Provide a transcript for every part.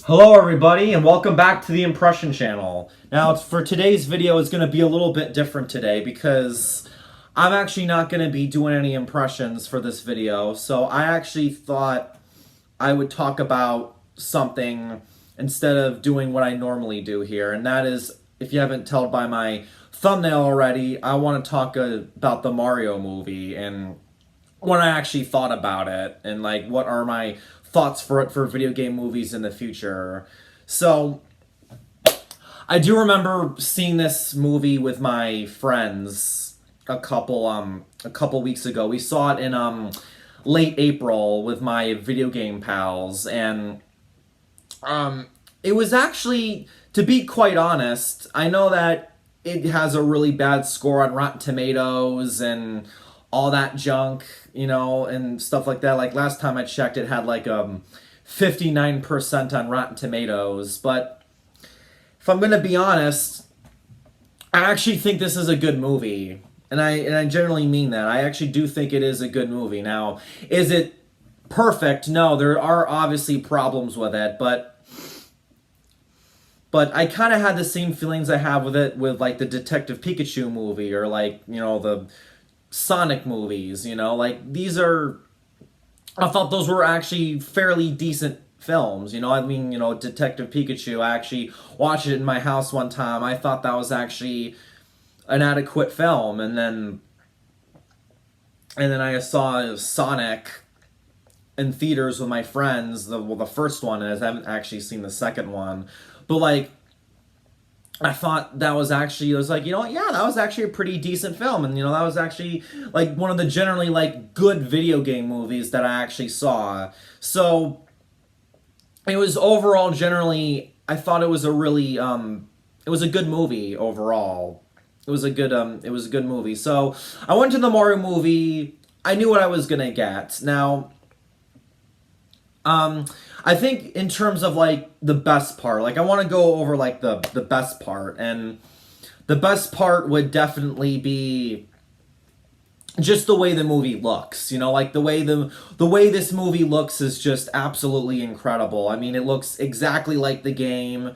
Hello everybody and welcome back to the Impression Channel. Now for today's video is going to be a little bit different today because I'm actually not going to be doing any impressions for this video. So I actually thought I would talk about something instead of doing what I normally do here. And that is, if you haven't told by my thumbnail already, I want to talk about the Mario movie and what I actually thought about it and like what are my thoughts for it for video game movies in the future. So I do remember seeing this movie with my friends a couple weeks ago. We saw it in late April with my video game pals, and it was actually, to be quite honest, I know that it has a really bad score on Rotten Tomatoes and all that junk, and stuff like that. Like last time I checked, it had like 59% on Rotten Tomatoes. But if I'm gonna be honest, I actually think this is a good movie, and I generally mean that. I actually do think it is a good movie. Now, is it perfect? No, there are obviously problems with it, but I kind of had the same feelings I have with it with like the Detective Pikachu movie or like the Sonic movies. Like these are, I thought those were actually fairly decent films. Detective Pikachu, I actually watched it in my house one time. I thought that was actually an adequate film, and then I saw Sonic in theaters with my friends, the first one, and I haven't actually seen the second one. But like, I thought that was actually, it was like, yeah, that was actually a pretty decent film. And, that was actually like one of the generally like good video game movies that I actually saw. So it was overall generally, I thought it was a really, it was a good movie overall. It was a good movie. So I went to the Mario movie. I knew what I was going to get. Now, I think in terms of like the best part, like I want to go over like the best part, and the best part would definitely be just the way the movie looks. Like the way this movie looks is just absolutely incredible. I mean, it looks exactly like the game.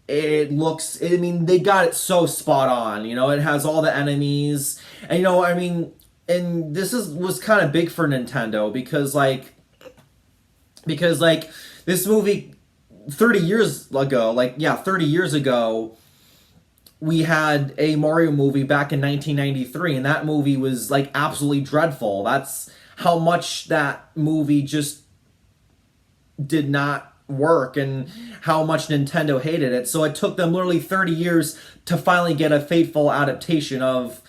They got it so spot on. It has all the enemies, and and this was kind of big for Nintendo because this movie 30 years ago, 30 years ago, we had a Mario movie back in 1993, and that movie was like absolutely dreadful. That's how much that movie just did not work and how much Nintendo hated it. So it took them literally 30 years to finally get a faithful adaptation of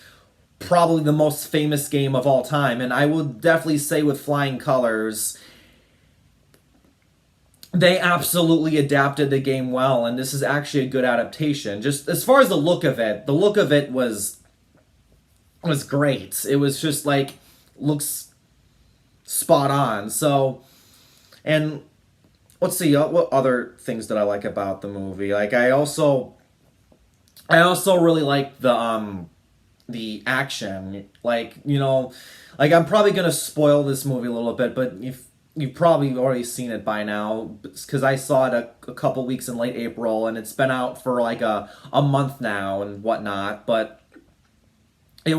probably the most famous game of all time. And I will definitely say with flying colors, they absolutely adapted the game well, and this is actually a good adaptation. Just as far as the look of it was great. It was just like looks spot on. So, and let's see what other things did I like about the movie. Like I also really like the action. Like I'm probably gonna spoil this movie a little bit, but if you've probably already seen it by now because I saw it a couple weeks in late April, and it's been out for like a month now and whatnot. But I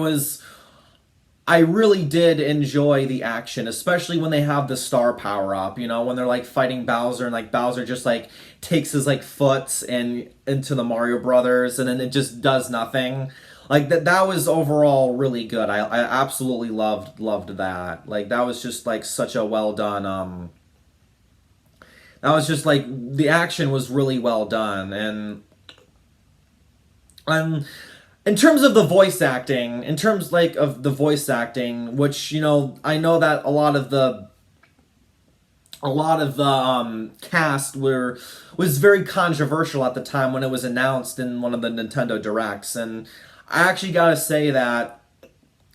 really did enjoy the action, especially when they have the star power up, when they're like fighting Bowser, and like Bowser just like takes his like foot and into the Mario Brothers, and then it just does nothing. Like that was overall really good. I absolutely loved that. Like that was just like such a well done that was just like the action was really well done. And in terms of the voice acting, which I know that a lot of the cast was very controversial at the time when it was announced in one of the Nintendo Directs, and I actually gotta say that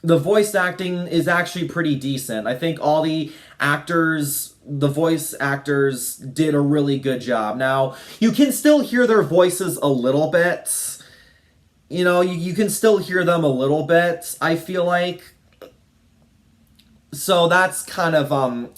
the voice acting is actually pretty decent. I think all the voice actors did a really good job. Now, you can still hear their voices a little bit. You can still hear them a little bit, I feel like. So that's kind of a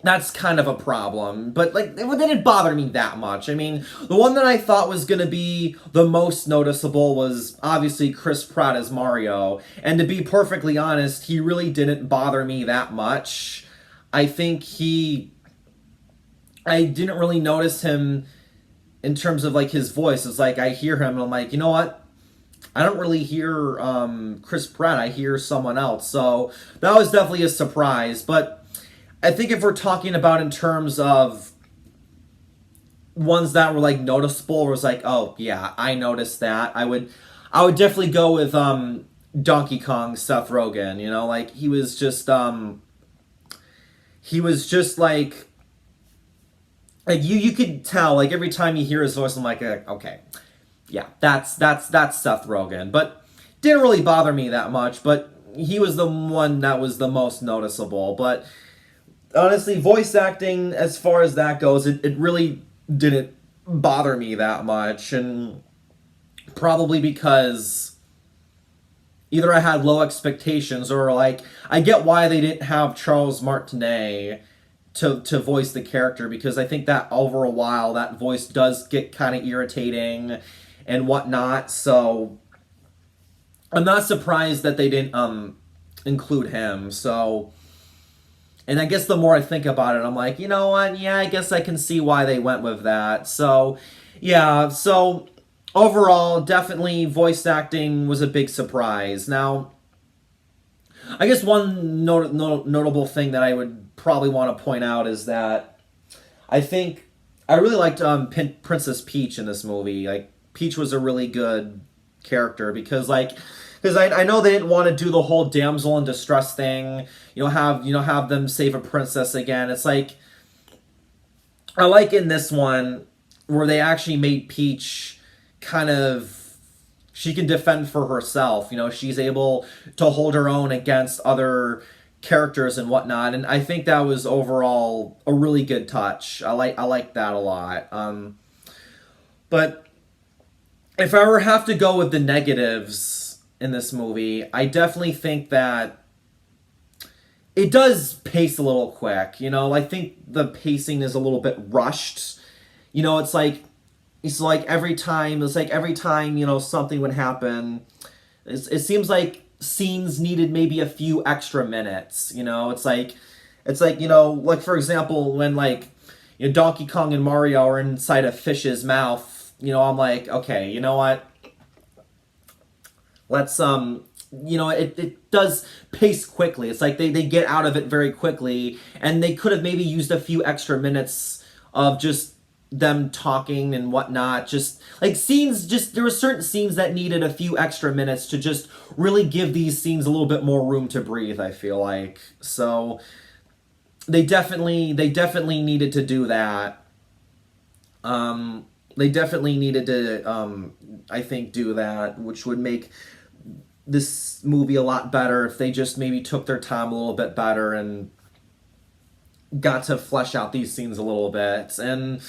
that's kind of a problem. But like, it didn't bother me that much. I mean, the one that I thought was gonna be the most noticeable was obviously Chris Pratt as Mario. And to be perfectly honest, he really didn't bother me that much. I think I didn't really notice him in terms of like his voice. It's like I hear him and I'm like, you know what? I don't really hear Chris Pratt. I hear someone else. So that was definitely a surprise. But I think if we're talking about in terms of ones that were like noticeable, was like, oh yeah, I noticed that. I would definitely go with Donkey Kong, Seth Rogen. You know, like he was just like you could tell like every time you hear his voice, I'm like, okay, yeah, that's Seth Rogen. But didn't really bother me that much. But he was the one that was the most noticeable. But honestly, voice acting, as far as that goes, it really didn't bother me that much. And probably because either I had low expectations or like I get why they didn't have Charles Martinet to voice the character, because I think that over a while that voice does get kind of irritating and whatnot. So I'm not surprised that they didn't include him. So, and I guess the more I think about it, I'm like, you know what? Yeah, I guess I can see why they went with that. So, yeah. So overall, definitely voice acting was a big surprise. Now, I guess one notable thing that I would probably want to point out is that I think I really liked Princess Peach in this movie. Like, Peach was a really good character because I know they didn't want to do the whole damsel in distress thing. Have them save a princess again. It's like I like in this one where they actually made Peach kind of, she can defend for herself. She's able to hold her own against other characters and whatnot, and I think that was overall a really good touch. I like that a lot. But if I were have to go with the negatives in this movie, I definitely think that it does pace a little quick. I think the pacing is a little bit rushed. It's like every time something would happen, it seems like scenes needed maybe a few extra minutes. Like for example, when Donkey Kong and Mario are inside a fish's mouth. I'm like, okay, you know what? Let's it does pace quickly. It's like they get out of it very quickly, and they could have maybe used a few extra minutes of just them talking and whatnot. Just like scenes, there were certain scenes that needed a few extra minutes to just really give these scenes a little bit more room to breathe, I feel like. So they definitely needed to do that. They definitely needed to I think do that, which would make this movie a lot better if they just maybe took their time a little bit better and got to flesh out these scenes a little bit. And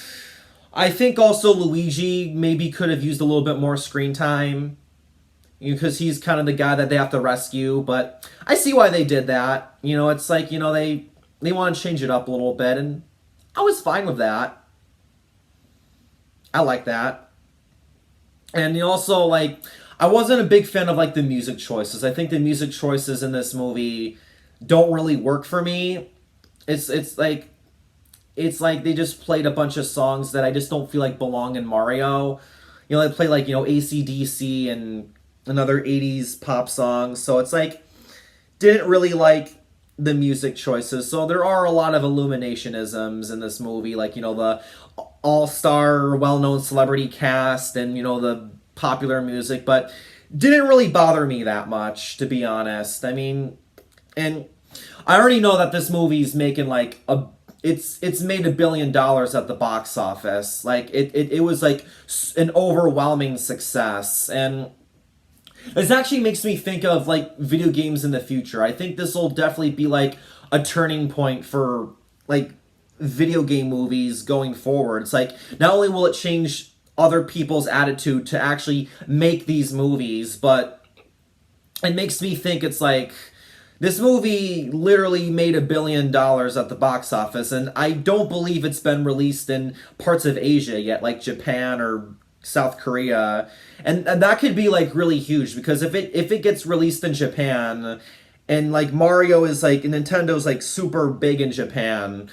I think also Luigi maybe could have used a little bit more screen time, because he's kind of the guy that they have to rescue. But I see why they did that. It's like, they want to change it up a little bit, and I was fine with that. I like that. And also, I wasn't a big fan of the music choices. I think the music choices in this movie don't really work for me. It's like they just played a bunch of songs that I just don't feel like belong in Mario. They play AC/DC and another 80s pop songs. So it's didn't really like the music choices. So there are a lot of Illuminationisms in this movie, the all-star well-known celebrity cast and the popular music, but didn't really bother me that much, to be honest. I mean, and I already know that this movie's making it's made $1 billion at the box office. It was an overwhelming success, and this actually makes me think of video games in the future. I think this will definitely be a turning point for video game movies going forward. It's not only will it change other people's attitude to actually make these movies, but it makes me think it's This movie literally made $1 billion at the box office, and I don't believe it's been released in parts of Asia yet, like Japan or South Korea. And that could be like really huge, because if it gets released in Japan, and like Mario is like, Nintendo's like super big in Japan,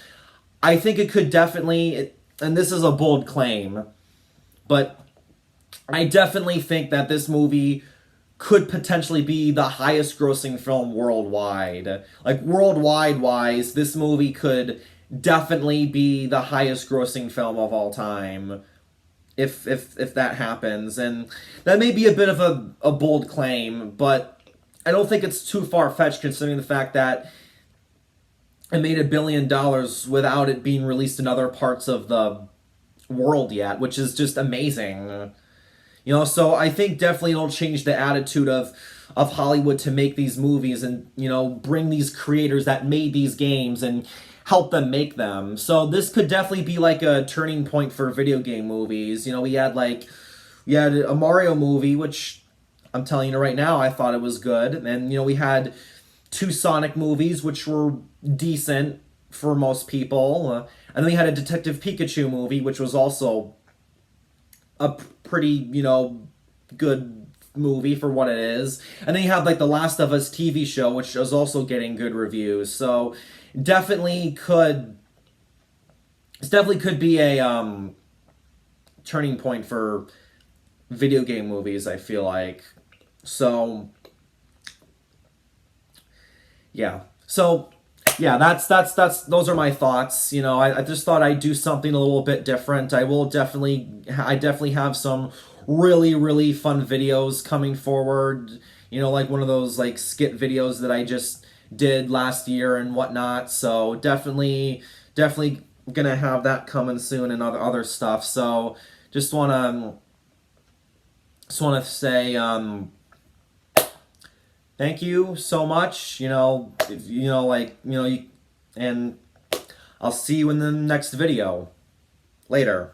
I think it could definitely, and this is a bold claim, but I definitely think that this movie could potentially be the highest grossing film worldwide. Like, worldwide wise, this movie could definitely be the highest grossing film of all time. If that happens. And that may be a bit of a bold claim, but I don't think it's too far-fetched, considering the fact that it made $1 billion without it being released in other parts of the world yet, which is just amazing. You know, so I think definitely it'll change the attitude of Hollywood to make these movies, and, you know, bring these creators that made these games and help them make them. So this could definitely be like a turning point for video game movies. You know, we had a Mario movie, which I'm telling you right now, I thought it was good. And, you know, we had 2 Sonic movies, which were decent for most people. And then we had a Detective Pikachu movie, which was also a pretty, you know, good movie for what it is. And then you have like the Last of Us TV show, which is also getting good reviews. So definitely could be a turning point for video game movies, I feel like. So yeah. So yeah, that's those are my thoughts. You know, I just thought I'd do something a little bit different. I definitely have some really fun videos coming forward. You know, like one of those like skit videos that I just did last year and whatnot. So definitely gonna have that coming soon, and other stuff. So just wanna say thank you so much. And I'll see you in the next video. Later.